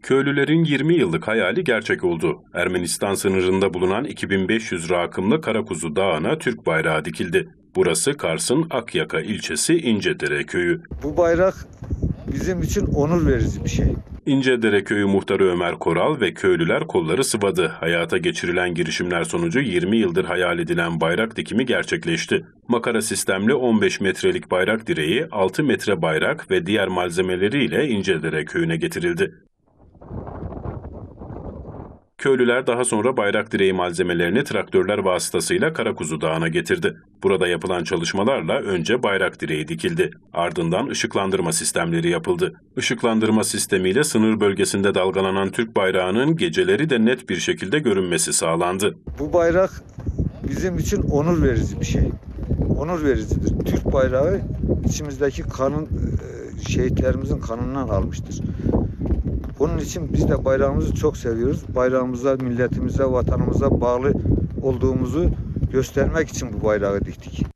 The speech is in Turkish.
Köylülerin 20 yıllık hayali gerçek oldu. Ermenistan sınırında bulunan 2500 rakımlı Karakuzu Dağı'na Türk bayrağı dikildi. Burası Kars'ın Akyaka ilçesi İncedere köyü. Bu bayrak bizim için onur verici bir şey. İncedere köyü muhtarı Ömer Koral ve köylüler kolları sıvadı. Hayata geçirilen girişimler sonucu 20 yıldır hayal edilen bayrak dikimi gerçekleşti. Makara sistemli 15 metrelik bayrak direği, 6 metre bayrak ve diğer malzemeleriyle İncedere köyüne getirildi. Köylüler daha sonra bayrak direği malzemelerini traktörler vasıtasıyla Karakuzu Dağı'na getirdi. Burada yapılan çalışmalarla önce bayrak direği dikildi. Ardından ışıklandırma sistemleri yapıldı. Işıklandırma sistemiyle sınır bölgesinde dalgalanan Türk bayrağının geceleri de net bir şekilde görünmesi sağlandı. Bu bayrak bizim için onur verici bir şey. Onur vericidir. Türk bayrağı içimizdeki kanın, şehitlerimizin kanından almıştır. Onun için biz de bayrağımızı çok seviyoruz. Bayrağımıza, milletimize, vatanımıza bağlı olduğumuzu göstermek için bu bayrağı diktik.